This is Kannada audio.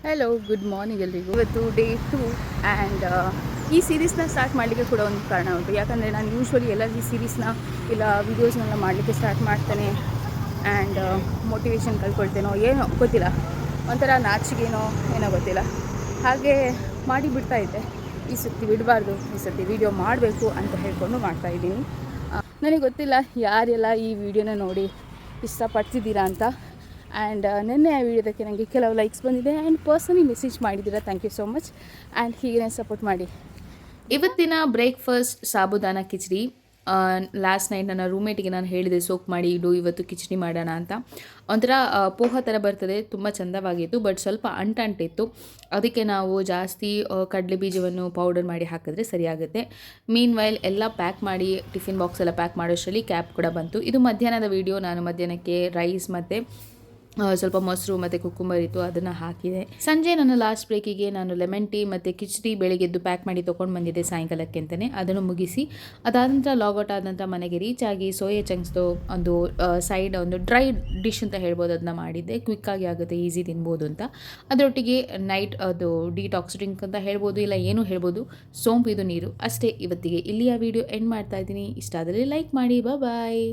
ಹಲೋ ಗುಡ್ ಮಾರ್ನಿಂಗ್ ಎಲ್ರಿಗೂ. ಇವತ್ತು ಡೇ 2 ಆ್ಯಂಡ್ ಈ ಸೀರೀಸ್ನ ಸ್ಟಾರ್ಟ್ ಮಾಡಲಿಕ್ಕೆ ಕೂಡ ಒಂದು ಕಾರಣ ಉಂಟು. ಯಾಕಂದರೆ ನಾನು ಯೂಶ್ವಲಿ ಎಲ್ಲ ಈ ಸೀರೀಸ್ನ ಇಲ್ಲ ವೀಡಿಯೋಸ್ನೆಲ್ಲ ಮಾಡಲಿಕ್ಕೆ ಸ್ಟಾರ್ಟ್ ಮಾಡ್ತೇನೆ ಆ್ಯಂಡ್ ಮೋಟಿವೇಶನ್ ಕಲ್ಕೊಳ್ತೇನೋ ಏನೋ ಗೊತ್ತಿಲ್ಲ, ಒಂಥರ ನಾಚಿಗೇನೋ ಏನೋ ಗೊತ್ತಿಲ್ಲ, ಹಾಗೆ ಮಾಡಿ ಬಿಡ್ತಾಯಿದ್ದೆ. ಈ ಸರ್ತಿ ಬಿಡಬಾರ್ದು, ಈ ಸರ್ತಿ ವೀಡಿಯೋ ಮಾಡಬೇಕು ಅಂತ ಹೇಳ್ಕೊಂಡು ಮಾಡ್ತಾಯಿದ್ದೀನಿ. ನನಗೆ ಗೊತ್ತಿಲ್ಲ ಯಾರೆಲ್ಲ ಈ ವಿಡಿಯೋನ ನೋಡಿ ಇಷ್ಟಪಡ್ತಿದ್ದೀರಾ ಅಂತ. ಆ್ಯಂಡ್ ನಿನ್ನೆ ಆ ವಿಡಿಯೋದಕ್ಕೆ ನನಗೆ ಕೆಲವು ಲೈಕ್ಸ್ ಬಂದಿದೆ ಆ್ಯಂಡ್ ಪರ್ಸನಲಿ ಮೆಸೇಜ್ ಮಾಡಿದ್ದೀರಾ. Thank you so much. And ಹೀಗೆ ಸಪೋರ್ಟ್ ಮಾಡಿ. ಇವತ್ತಿನ breakfast sabudana khichdi. Last night ನನ್ನ ರೂಮ್ಮೇಟಿಗೆ ನಾನು ಹೇಳಿದೆ ಸೋಕ್ ಮಾಡಿ ಇಡು, ಇವತ್ತು ಕಿಚಡಿ ಮಾಡೋಣ ಅಂತ. ಒಂಥರ ಪೋಹ ಥರ ಬರ್ತದೆ, ತುಂಬ ಚೆಂದವಾಗಿತ್ತು, ಬಟ್ ಸ್ವಲ್ಪ ಅಂಟಿತ್ತು. ಅದಕ್ಕೆ ನಾವು ಜಾಸ್ತಿ ಕಡಲೆ ಬೀಜವನ್ನು ಪೌಡರ್ ಮಾಡಿ ಹಾಕಿದ್ರೆ ಸರಿಯಾಗುತ್ತೆ. ಮೀನ್ ವೈಲ್ ಎಲ್ಲ ಪ್ಯಾಕ್ ಮಾಡಿ ಟಿಫಿನ್ ಬಾಕ್ಸ್ ಎಲ್ಲ ಪ್ಯಾಕ್ ಮಾಡೋಷ್ಟರಲ್ಲಿ ಕ್ಯಾಬ್ ಕೂಡ ಬಂತು. ಇದು ಮಧ್ಯಾಹ್ನದ ವೀಡಿಯೋ. ನಾನು ಮಧ್ಯಾಹ್ನಕ್ಕೆ ರೈಸ್ ಮತ್ತು ಸ್ವಲ್ಪ ಮೊಸರು ಮತ್ತು ಕುಕ್ಕುಂಬರ್ ಇತ್ತು, ಅದನ್ನು ಹಾಕಿದೆ. ಸಂಜೆ ನನ್ನ ಲಾಸ್ಟ್ ಬ್ರೇಕಿಗೆ ನಾನು ಲೆಮನ್ ಟೀ ಮತ್ತು ಕಿಚಡಿ ಬೆಳಗ್ಗೆದ್ದು ಪ್ಯಾಕ್ ಮಾಡಿ ತೊಗೊಂಡು ಬಂದಿದ್ದೆ ಸಾಯಂಕಾಲಕ್ಕೆ ಅಂತಲೇ. ಅದನ್ನು ಮುಗಿಸಿ ಅದಾದ ನಂತರ ಲಾಗೌಟ್ ಆದ ನಂತರ ಮನೆಗೆ ರೀಚ್ ಆಗಿ ಸೋಯಾ ಚಂಕ್ಸ್ದು ಒಂದು ಸೈಡ್ ಒಂದು ಡ್ರೈ ಡಿಶ್ ಅಂತ ಹೇಳ್ಬೋದು, ಅದನ್ನ ಮಾಡಿದ್ದೆ. ಕ್ವಿಕ್ಕಾಗಿ ಆಗುತ್ತೆ, ಈಸಿ ತಿನ್ಬೋದು ಅಂತ. ಅದರೊಟ್ಟಿಗೆ ನೈಟ್ ಅದು ಡಿಟಾಕ್ಸ್ ಡ್ರಿಂಕ್ ಅಂತ ಹೇಳ್ಬೋದು, ಇಲ್ಲ ಏನೂ ಹೇಳ್ಬೋದು, ಸೋಂಪು ಇದು ನೀರು ಅಷ್ಟೇ. ಇವತ್ತಿಗೆ ಇಲ್ಲಿಯ ವಿಡಿಯೋ ಎಂಡ್ ಮಾಡ್ತಾ ಇದ್ದೀನಿ. ಇಷ್ಟ ಆದರೆ ಲೈಕ್ ಮಾಡಿ. ಬಾಯ್.